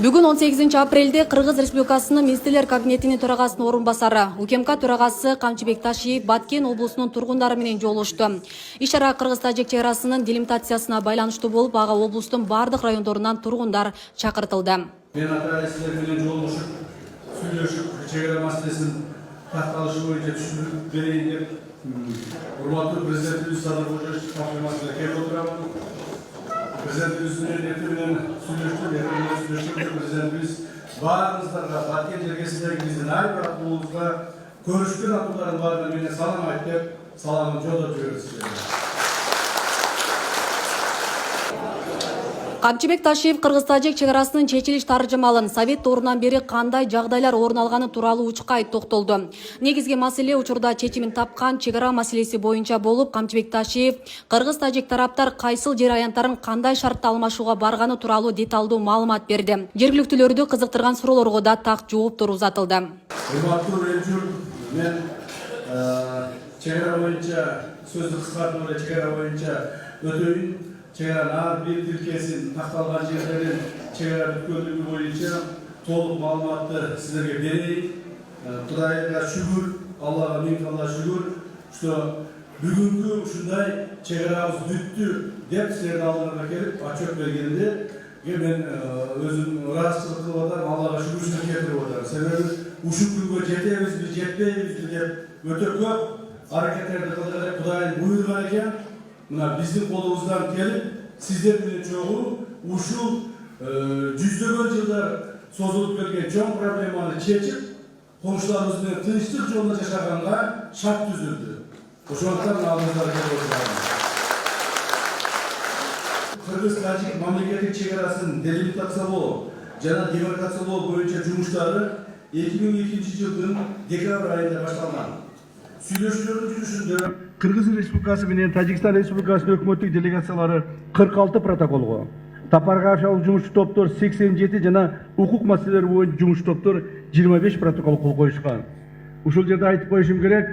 Бүгін 18 апрелде Кыргыз Республикасының Министрлер кабинетinin төрагасынын орун басары УКМК төрагасы Камчыбек Ташиев Баткен облусунун тургундары менен жолугушту. Иш-чара Кыргыз-Тажик чек арасынын делимитациясына байланыштуу болуп, ага облустун бардык райондорунан тургундар чакыртылды. Мен ата силер менен жолугушуп, сүйлөшүп, чек ара маселесин такталышы боюнча түшүндүрүп берейин деп, урматтуу президентибиз Садыр Кожоевич тапшырмасына келип отурабыз. Президентибиздин эртең сүйлөштүк, президентибиз баарыңыздарга Баткен жергесиндеги биздин ар бир атуулубузга көрүшкөн атуулардын баарына менен салам айт деп, саламын жолдоп жибердик. Камчыбек Ташиев Кыргыз-Тажик чек арасынын чечилиш таржымалын Совет доорунан бери кандай жагдайлар орун алганы тууралуу учкай токтолду. Негизги маселе учурда чечимин тапкан чек ара маселеси боюнча болуп, Камчыбек Ташиев Кыргыз-Тажик тараптар кайсыл жер аянттарын кандай шартта алмашууга барганы тууралуу деталдуу маалымат берди. Жергиликтүүлөрдү кызыктырган суроолорго да так жооптор узатылды. Урматтуу элчүр, мен чек ара боюнча сөздү кыскартып эле чек ара боюнча өтөйүн. Чек аранын ар бир тилкесин такталган жерлерин чек ара бүткөнлүгү боюнча толук маалыматты силерге берейин. Кудайга шүгүр, Аллага миң алла шүгүр, что бүгүнкү ушундай чек арабыз бүттү деп силердин алдыңарга келип отчет бергенде мен өзүм ыраазычылык кылып атам, Аллага шүгүрчүлүк кетирип атам. Себеби ушул күнгө жетебизби, жетпейбизби деп өтө көп аракеттерди кылдык, Кудайдын буйругу экен. Мына биздин колубуздан келип, сиздер менен чогуу ушул жүздөгөн жылдар созулуп келген чоң проблеманы чечип, комшуларыбыз менен тынчтык жолунда жашаганга шарт түзүлдү. Ошондуктан алдыңыздарга келип отурам. Кыргыз-Тажик мамлекеттик чек арасын делимитациялоо жана демаркациялоо боюнча жумуштары 2002 жылдын декабрь айында башталган. Сүйлөшүүлөрдүн жүрүшүндө Кыргыз Республикасы менен Тажикстан Республикасынын өкмөттүк делегациялары 46 протоколго, тапарга ашалуу жумуш топтор 87 жана укук маселелери боюнча жумуш топтор 25 протокол кол коюшкан. Ушул жерде айтып коюшум керек,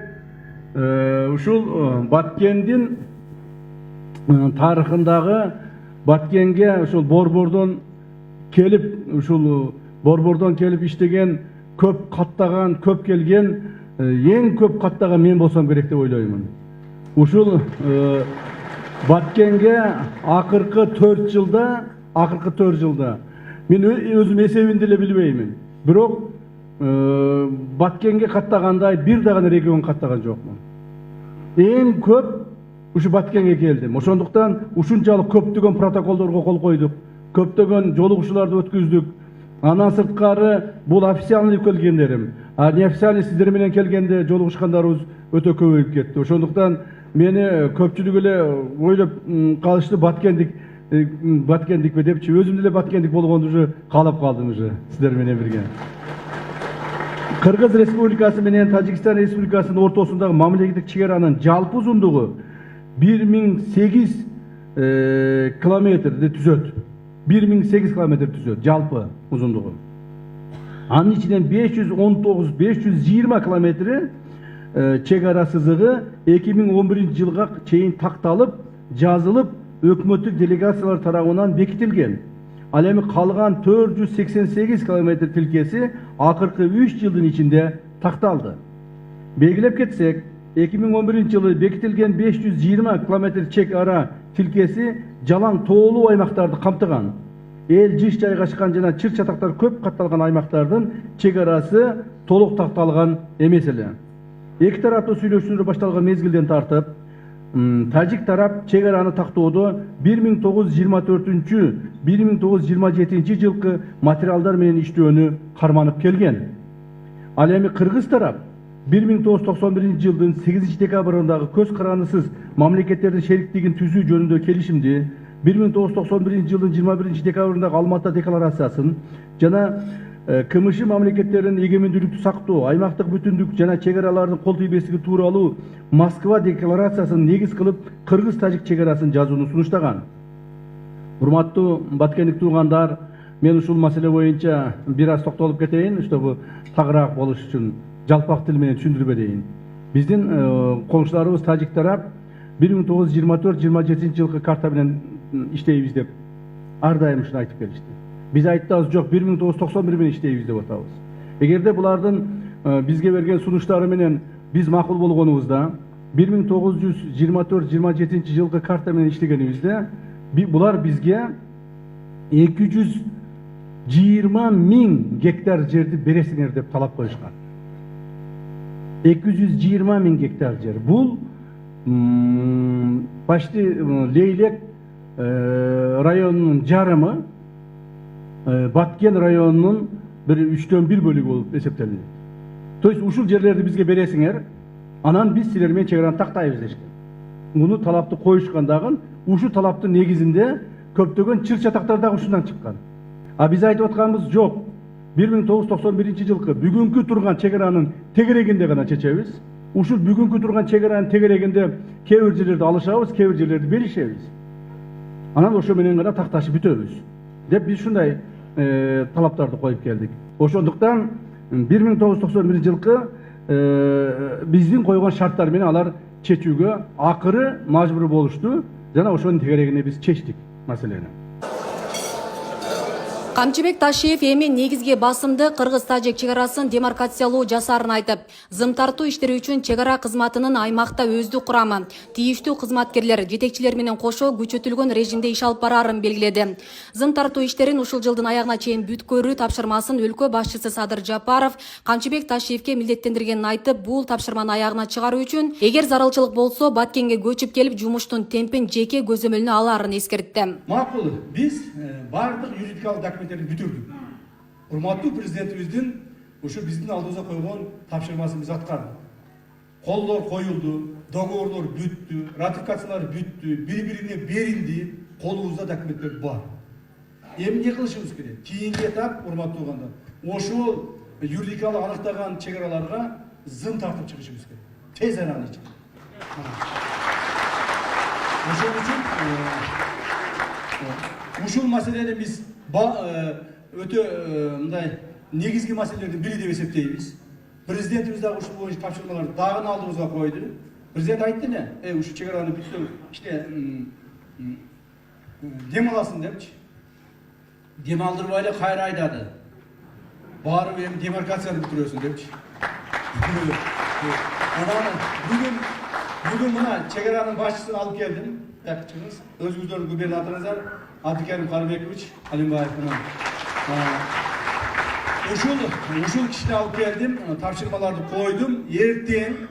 ушул Баткендин тарыхындагы Баткенге ушул борбордон келип иштеген, көп каттаган, көп келген, эң көп каттаган мен болсом керек деп ойлоймун. Ушул Баткенге акыркы 4 жылда мен өзүм эсебин деле билбеймин. Бирок Баткенге каттагандай бир дагы регион каттаган жокмун. Эң көп ушу Баткенге келдим. Ошондуктан ушунчалык көптөгөн протоколдорго кол койдук, көптөгөн жолугушууларды өткүздүк. Андан сырткары бул официальный келгендерим, а неофициальный сиздер менен келгенде жолугушкандарыбыз өтө көбөйүп кетти. Ошондуктан мени көпчүлүк эле ойлоп калышты, Баткендикпи депчи, өзүм деле Баткендик болгонду уже каалап калдым уже сиздер менен бирге. Кыргыз Республикасы менен Тажикстан Республикасынын ортосундагы мамлекеттик чек аранын жалпы узундугу 1008 километрди түзөт. 1008 километр түзөт жалпы узундугу. Анын ичинен 520 километри чек ара сызыгы 2011 жылга чейин такталып, жазылып, өкмөттүк делегациялар тарабынан бекитилген. Ал эми калган 488 километр тилкеси акыркы 3 жылдын ичинде такталды. Белгилеп кетсек, 2011 жылы бекитилген 520 километр чек ара тилкеси жалаң тоолуу аймактарды камтыган. Эл жыш жайгашкан жана чыр чатактар көп катталган аймактардын чек арасы толук такталган эмес эле. Эки тараптуу сүйлөшүүлөр башталган мезгилден тартып, Тажик тарап чек араны тактоодо 1924-1927 жылкы материалдар менен иштөөнү карманып келген. Ал эми Кыргыз тарап 1991 жылдын 8 декабрындагы көз карандысыз мамлекеттердин шериктигин түзүү жөнүндө келишимди, 1991 жылдын 21 декабрындагы Алматы декларациясын жана КМШ мамлекеттеринин эгемендүүлүктү сактоо, аймактык бүтүндүк жана чек аралардын кол тийбестиги тууралуу Москва декларациясын негиз кылып Кыргыз-Тажик чек арасын жазууну сунуштаган. Урматтуу баткендик туугандар, мен ушул маселе боюнча бир аз токтолуп кетейин, чтобы тагыраак болуш үчүн жалпак тил менен түшүндүрүп берейин. Биздин комшуларыбыз Тажик тарап 1924-27 жылкы карта менен иштейбиз деп ар дайым ушуну айтып келишти. Биз айттыбыз жок, 1991 менен иштейбиз деп атабыз. Эгерде булардын бизге берген сунуштары менен биз макул болгонубузда 1924-27 жылкы карта менен иштегенибизде булар бизге 220 000 гектар жерди бересиңер деп талап коюшкан. 220 000 гектар жер. Бул почти Лейлек районунун жарымы, Баткен районунун bir 3/4 бөлүгү болуп эсептелинет. То есть ушул жерлерди бизге бересиңер, анан биз силер менен чек араны тактайбыз дешкен. Муну талапты коюшкан дагы, ушу талаптын негизинде көптөгөн чыр чатактар дагы ушундан чыккан. А биз айтып атканыбыз жок. 1991 жылкы бүгүнкү турган чек аранын тегерегинде гана чечебиз. Ушул бүгүнкү турган чек аранын тегерегинде кээ бир жерлерди алышабыз, кээ бир жерлерди беришебиз. Анан ошо менен гана такташып бүтөбүз деп биз ушундай талаптарды коюп келдик. Ошондуктан 1991 жылкы биздин койгон шарттар менен алар чечүүгө акыры мажбур болушту жана ошонун тегерегине биз чечтик маселени. Камчыбек Ташиев эми негизги басымды Кыргыз-Тажик чек арасын демаркациялоо жасарын айтып, зым тартуу иштери үчүн чек ара кызматынын аймакта өздүк курамы, тийиштүү кызматкерлер, жетекчилер менен кошо күчөтүлгөн режимде иш алып барарын белгиледи. Зым тартуу иштерин ушул жылдын аягына чейин бүткөрүү тапшырмасын өлкө башчысы Садыр Жапаров Камчыбек Ташиевке милдеттендиргенин айтып, бул тапшырманы аягына чыгаруу үчүн эгер зарылчылык болсо Баткенге көчүп келип жумуштун темпин жеке көзөмөлүнө аларын эскертти. Макул, биз бардык юридикалык документтерди бүтүрдүк. Урматтуу президентибиздин ушу биздин алдыбызга койгон тапшырмасын биз аткардык. Колдор коюлду, договорлор бүттү, ратификациялар бүттү, бири-бирине берилди, колубузда документтер бар. Эми эмне кылышыбыз керек? Кийинки этап, урматтуу угандар, ошол юридикалык аныктаган чек араларга зым тартып чыгышыбыз керек. Тез араны ичинде. Ошол үчүн ушул маселени биз өтө мындай негизги маселелердин бири деп эсептейбиз. Президентибиз дагы ушул боюнча тапшырмаларды дагы алдыбызга койду. Президент айтты эле, ушу чек араны бүтсөң, иште дем аласың депчи. Дем алдырбай эле кайра айдады. Барып эми демаркацияны бүтүрөсүң депчи. Анан бүгүн мына чек аранын башчысын алып келдим. Чыгыңыз, өзүңүздөрдүн губернаторуңуздар Абдыкерим Карыбекович Алимбаев менен ушул кишини алып келдим, тапшырмаларды койдум. Эртең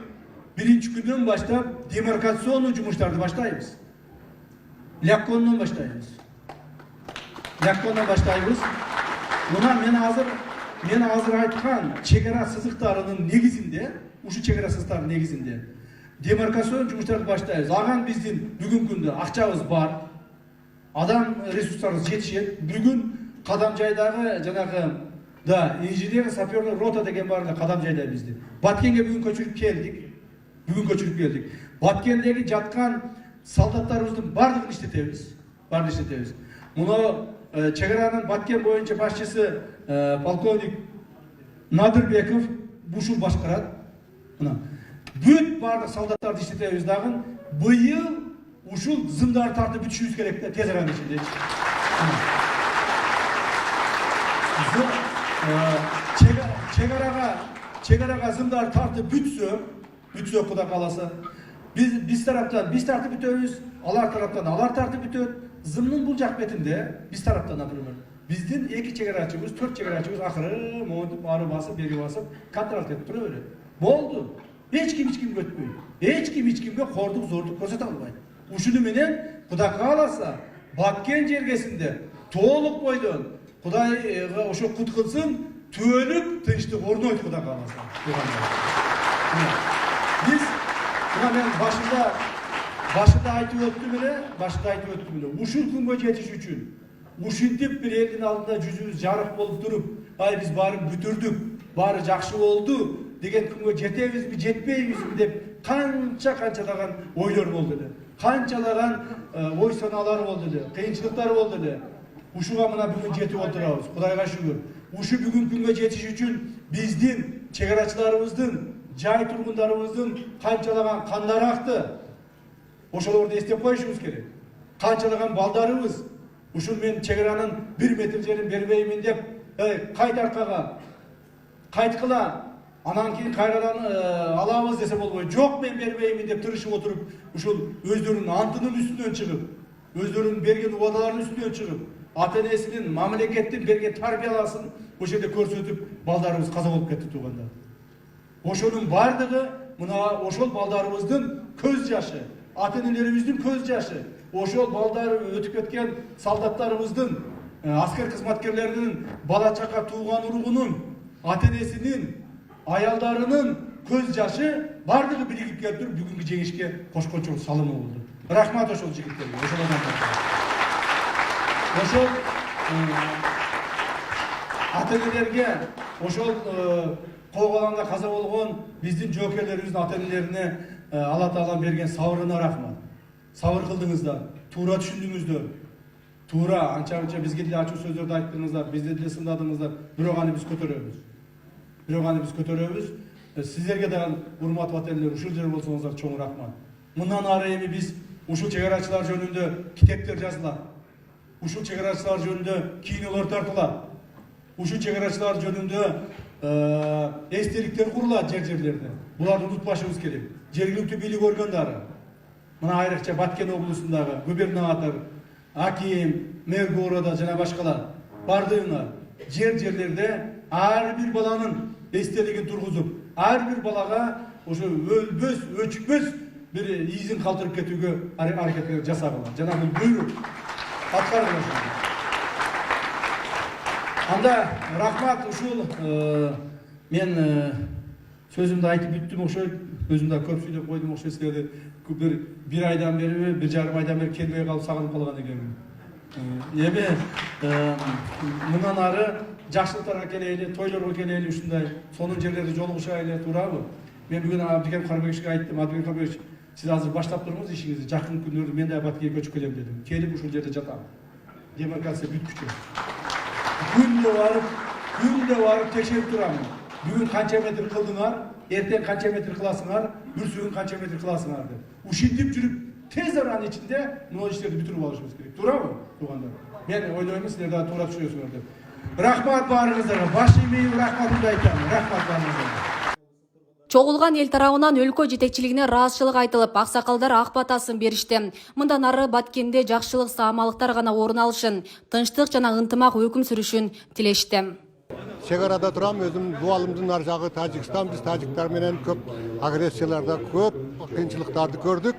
биринчи күндөн баштап демаркационный жумуштарды баштайбыз. Ляккондон баштайбыз. Мына мен азыр айткан чек ара сызыктарынын негизинде, ушу чек ара сызыктарынын негизинде демаркацион жумуштарды баштайбыз. Аган биздин бүгүнкү күндө акчабыз бар. Адам ресурстарыбыз жетишет. Бүгүн кадам жайдагы жанагы инженер саперлер рота деген бар эле кадам жайда бизди. Баткенге бүгүн көчүрүп келдик. Баткендеги жаткан солдаттарыбыздын бардыгын иштетебиз. Муну чек аранын Баткен боюнча башчысы полковник Надырбеков ушул башкарат. Мына бүт бардык солдаттарды иштетебиз дагы. Быйыл ушул зымдарды тартып бүтүшүбүз керек да, тез арада ичинде. Чек арага зымдарды тартып бүтсө Кудай кааласа, биз тараптан биз тартып бүтөбүз, алар тараптан алар тартып бүтөт. Зымдын бул жак бетинде биз тараптан, например, биздин 2 чек арачыбыз, 4 чек арачыбыз акыры монтуп, ары басып, бери басып, контроль этип тура берет. Болду. Эч ким өтпөйт. Эч кимге кордук, зордук көрсөтө албайт. Ушуну менен Кудай кааласа, Баткен жергесинде толук бойдон Кудайга ошо кут кылсын, түбөлүк тынчтык орнойт Кудай кааласа. Биз мен башында айтып өттүм эле. Ушул күнгө жетиш үчүн, ушинтип бир элдин алдында жүзүбүз жарык болуп туруп, биз баарын бүтүрдүк, баары жакшы болду деген күнгө жетебизби, жетпейбизби деп канчалаган ойлор болду эле. Канчалаган ой санаалар болду эле, кыйынчылыктар болду эле. Ушуга мына бүгүн жетип отурабыз. Кудайга шүгүр. Ушу бүгүн күнгө жетиш үчүн биздин чек арачыларыбыздын, жай тургундарыбыздын канчалаган кандары акты. Ошолорду эстеп коюшубуз керек. Канчалаган балдарыбыз Ушул мен чегаранын 1 метр жерин бербеймин деп кайт аркага кайткыла анан кийин кайрадан алабыз десе болбойт. Жок мен бербеймин деп тырышып отуруп ушул өздөрүнүн антынын үстүнөн чыгып, өздөрүнүн берген убадаларынын үстүнөн чыгып, ата энесинин, мамлекеттин берген тарбияласын ошол жерде көрсөтүп, балдарыбыз каза болуп кетти туугандар. Ошонун бардыгы мына ошол балдарыбыздын көз жашы, ата энелерибиздин көз жашы, ошол балдар өтүп кеткен солдаттарыбыздын, аскер кызматкерлеринин, бала чака тууган уругунун, ата энесинин, аялдарынын көз жашы бардыгы биригип келип бүгүнкү жеңишке кошкончо салымы болду. Рахмат ошол жигиттерге, ошол адамдарга. Ошол ата энелерге, ошол коогаланда каза болгон биздин жоокерлерибиздин ата энелерине Алла Таалам берген сабырына рахмат. Сабыр кылдыңыздар, туура түшүндүңүздөр. Туура анча бизге деле ачуу сөздөрдү айттыңыздар, бизди деле сындадыңыздар. Бирок аны биз көтөрөбүз. Сиздерге дагы урматтуу ата энелер, ушул жер болсоңуздар чоң рахмат. Мындан ары эми биз ушул чегарачылар жөнүндө китептер жазылат. Ушул чегарачылар жөнүндө кинолор тартылат. Ушул чегарачылар жөнүндө эстеликтер курулат жерлерде. Буларды унутпашыбыз керек. Жергиликтүү бийлик органдары, мына айрыкча Баткен облусундагы губернатор, аким, мэр города жана башкалар бардыгына жерлерде ар бир баланын эстелигин тургузуп, ар бир балага ошо өлбөс, өчпөс бир изин калтырып кетүүгө аракет жасагыла. Жана бул буйрук аткарылат. Анда рахмат, ушул мен сөзүмдү айтып бүттүм, ошойт. Өзүм да көп сүйлөп койдум, ошо силерди бир айдан бери, 1,5 айдан бери келбей калып сагынып калган экенмин. Эми мындан ары жакшылыктарга келели, тойлорго келели, ушундай сонун жерлерде жолугушайлы, туурабы? Мен бүгүн Абдикем Карбековичке айттым, Абдикем Карбекович, сиз азыр баштап туруңуз ишиңизди, жакын күндөрдө мен да Баткенге көчүп келем дедим. Келип ушул жерде жатам. Демаркация бүткүчө. Күндө барып текшерип турамын. Бүгүн канча метр кылдыңар, эртең канча метр кыласыңар, бүрсүгүн канча метр кыласыңар деп. Ушинтип жүрүп, тез аранын ичинде мына иштерди бүтүрүп алышыбыз керек. Туурабы, туугандар? Мен ойлойм, силер да туура түшүнөсүңөр деп. Рахмат баарыңыздарга, баш иймей рахматымды айтам. Рахмат баарыңыздарга. Чогулган эл тарабынан өлкө жетекчилигине ыраазычылык айтылып, аксакалдар ак батасын беришти. Мындан ары Баткенде жакшылык, саамалыктар гана орун алышын, тынчтык жана ынтымак өкүм сүрүшүн тилешти. Чегарада турам, өзüm дуалымдын ар жагы Тажикстан, биз тажиктар менен көп агрессияларда, көп кыйынчылыктарды көрдүк.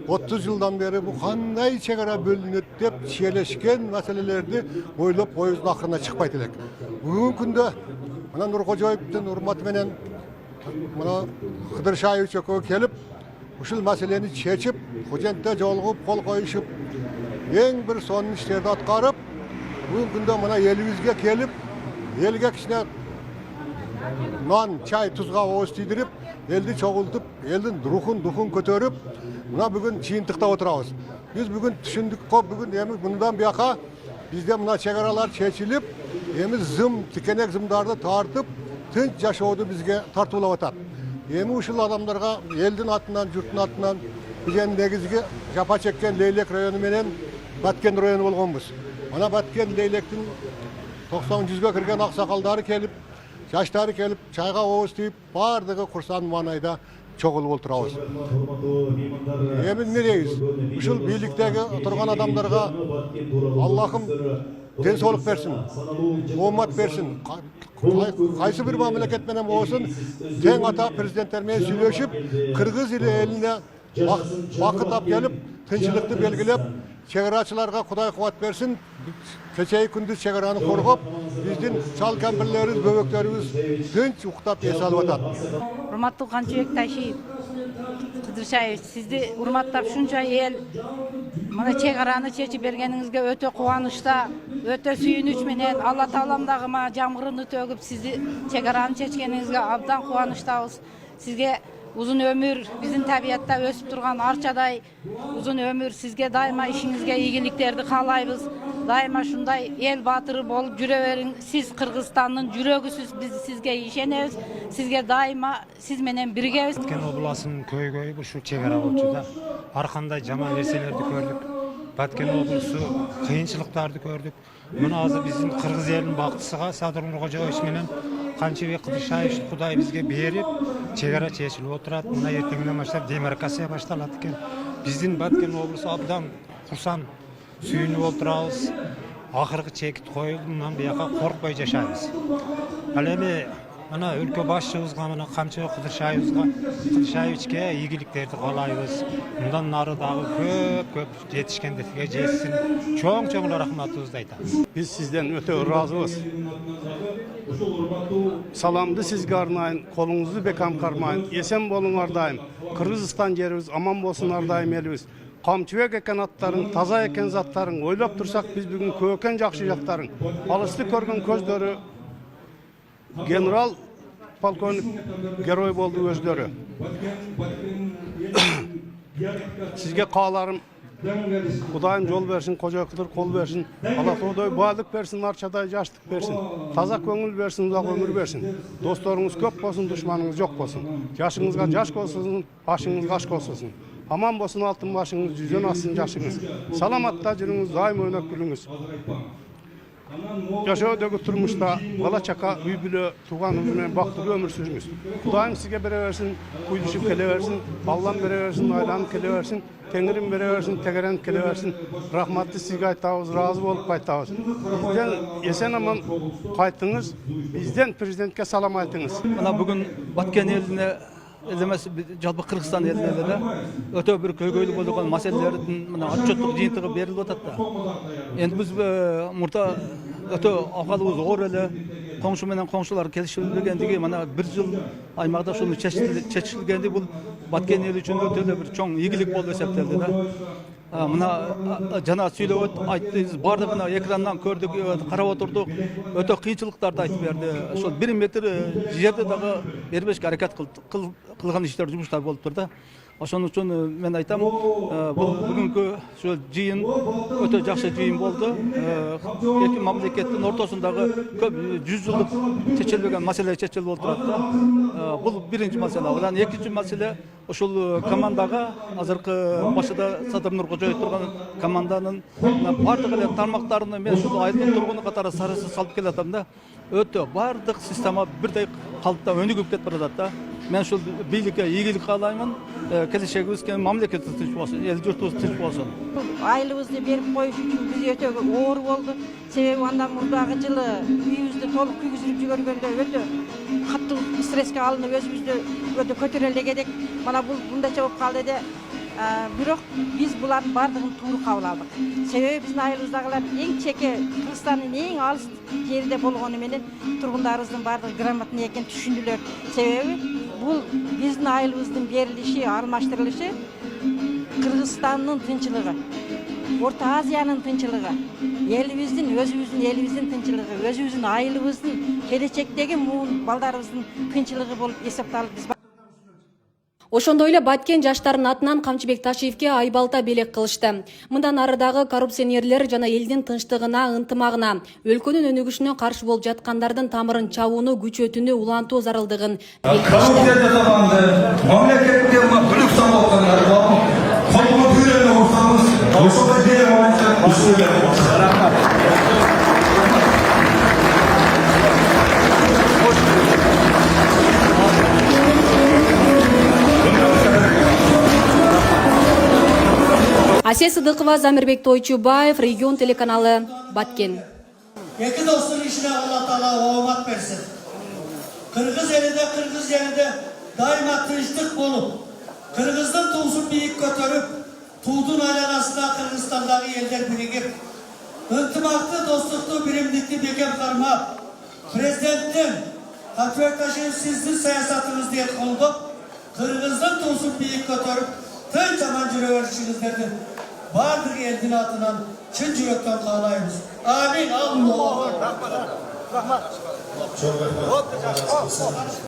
30 жылдан бери бу кандай чегара бөлүнөт деп шиелешкен маселелерди ойлоп оюбуздун акырына чыкпайт элек. Бүгүнкү күндө мына Нуркожоевдун урматы менен мына Кыдыршаевич экөө келип, ушул маселени чечип, Хужентте жолугуп, кол коюшуп, эң бир сонун иштерди аткарып, бүгүнкү күндө мына элибизге келип, элге кичине нан, чай, тузга ооз тийдирип, элди чогултуп, элдин рухун, духун көтөрүп, мына бүгүн жыйынтыкта отурабыз. Биз бүгүн түшүндүк ко, бүгүн эми мындан бияка бизде мына чегаралар чечилип, эми зым, тикенек зымдарды тартып, тынч жашоодо бизге тартуулап атат. Эми ушул адамдарга элдин атынан, журттун атынан биздин негизги жапа чеккен Лейлек району менен Баткен району болгонбуз. Мына Баткен Лейлектин 90-100ге кирген аксакалдары келип, жаштары келип, чайга ооз тийип, бардыгы курсан маанайда чогулуп отурабыз. Эми эмне дейбиз? Ушул бийликтеги турган адамдарга Аллахым ден соолук берсин, оомат берсин. Кайсы бир мамлекет менен болсун, тең ата президенттер менен сүйлөшүп, Кыргыз элине бакыт алып келип, тынччылыкты белгилеп, чегарачыларга Кудай кубат берсин. Кечеги күндүз чегараны коргоп, биздин чал кемпирлерибиз, бөбөктөрүбүз тынч уктап эс алып атат. Урматтуу Канчыбек Ташиев, Кыдыршаев, сизди урматтап ушунча эл мына чегараны чечип бергениңизге өтө кубанычта, өтө сүйүнүч менен Алла Таалам дагы мага жамгырын төгүп сизди чегараны чечкениңизге абдан кубанычтабыз. Сизге uzun ömür, bizim tabiatta ösüp durgan arçaday uzun ömür, sizge daima işinizge iyiliklerdi kalayбыз. Daima şunday el batırı bolup жүре Siz Kırgızstan'ın жүрөгүсүз, biz sizge işenemiz. Sizge daima siz menen birgebiz. Баткен обласынын көйгөйү şu чегара болчу да. Ар кандай жаман нерселерди көрдүк. Batken oblusu kıyınçılıklardı gördük. Bunu azı bizim Kırgız elinin bakçısıga Sadır Nurkojoviç menen Kançebek Kıdırşayev Kuday bizge berip çegara çeşilip oturat. Mına ertengden başlap demarkasiya baştalat eken. Bizdin Batken oblusu abdan kursan sүйүнүп отурабыз. Акыркы чекит коюлду, мындан бияка коркпой жашайбыз. Ал эми мына өлкө башчыбызга, мына Камчыбек Кыдыршаевичке ийгиликтерди каалайбыз. Мындан нары дагы көп жетишкендерге жетсин. Чоң рахматыбызды айтабыз. Biz sizden öte razıyız. Salamdı sizge arnayın, kolunuzu bekam karmayın. Esen bolun ardayım. Kırgızistan yerimiz aman bolsun ardayım elimiz. Kamçıbek eken atların, taza eken zatların, oylap dursak biz bugün köken jakşı jakların. Alısты көрген көздөрү general polkovnik geroy boldu özdörü. Sizge kaalarım Kudayım yol versin, koca kıdır kol versin. Allah Toğdoy bağlık versin, arçaday yaşlık versin. Taza köngül versin, uzak ömür versin. Dostlarınız köp olsun, düşmanınız yok olsun. Yaşınızga yaş olsun, başınız aşk olsun. Aman olsun altın başınız, yüzün assın yaşınız. Salamatta жүрүңүз, daim oynak gülüңüz. Yaşaudagi turmuşta bala çaka, uy bile, tuğanınız menен baktığı ömür sürüңüz. Kudayım sizge bere versin, kuyduşup kele versin, Allah'ım bere versin, aylanıp kele versin. Tengrim bere versin, tegerenip kele versin. Rahmatlı sizge aytabız, razı bolup kaytabız. Bizden esen aman kaytыңыз, bizden prezidentke salam aytыңыз. Mana bugün Batken eline edemes жалпы Kırgızstan eline de öte bir köylü bolgan maselelerin mana atçotluk жыйынтыгы berilip atat da. Endi biz murda öte ahvalыбыз оор эле, koңшу менен koңшулар kelişilgендиги mana bir yıl aymaqda şunu çeçilgendi bu Batken eli üçün öte bir çoң ийгилик болуп эсептелди да. Мына жана сүйлөп айттыңыз, бардыгына экрандан көрдүк, карап отурдук. Өтө кыйынчылыктарды айтып берди. Ошол 1 метр жерде дагы бербешке аракет кылган иштер, жумуштар болуп турду. Ошон үчүн мен айтам, бул бүгүнкү ошол жыйын өтө жакшы жыйын болду. Эки мамлекеттин ортосундагы көп 100 жылдык чечилбеген маселе чечилип отурат да. Бул биринчи маселе. Анан экинчи маселе ошол командага азыркы башында Садыр Нуркожоев турган команданын бардык эле тармактарына мен ушул айылдын тургуну катары сарысы салып келатам да. Өтө бардык система бирдей калыпта өнүгүп кетип баратат да. Men şu birlikte iyilik kalayman, kelişegimiz ki memleketi tinç olsun, el yurtumuz tinç olsun. Aylığımızı berip koyuş üçün biz öte oğur oldu. Sebebi ondan murdağı жылы үйүбүздү толук күйгүзүп жибергенде өтө катуу стресске алынып өзүбүздү өтө көтөрөлдөгедек. Mana мындайча болуп калды де. Бирок биз булардын бардыгын туура кабыл алдык. Себеби биздин айылыбыздагылар эң чеке Кыргызстандын эң алыс жеринде болгону менен тургундарыбыздын бардыгы грамотный экенин түшүндүлөр. Себеби бул биздин айылыбыздын берилиши, алмаштырылышы Кыргызстандын тынчылыгы, Орто Азиянын тынчылыгы, өзүбүздүн тынчылыгы, өзүбүздүн айылыбыздын келечектеги муун балдарыбыздын тынчылыгы болуп эсептелип биз. Ошондой эле Баткен жаштарынын атынан Камчыбек Ташиевке айбалта белек кылышты. Мындан арыдагы коррупционерлер жана элдин тынчтыгына, ынтымагына, өлкөнүн өнүгүшүнө каршы болуп жаткандардын тамырын чабууну, күчөтүүнү улантуу зарылдыгын. Коррупция жасаганды, мамлекетте бүлүк салгандар бар. Колго бүйрөнү урсаңыз, ошого жер боюнча ишөөлөр. Асия Сыдыкова, Замирбек Тойчубаев, Регион телеканалы, Баткен. Эки достун ишине Алла Таала оомат берсин. Кыргыз элинде дайыма тынчтык болуп, Кыргыздын туусун бийик көтөрүп, туудун айланасында Кыргызстандагы элдер биригип, ынтымакты, достукту, биримдикти бекем кармап, президенттин Камчыбек Ташиев сиздин саясатыңызды колдоп, Кыргыздын туусун бийик көтөрүп, тынч аман жүрө беришиңиздерди бардык элдин атынан чын жүрөктөн каалайбыз. Амин. Аллаху акбар. Рахмат.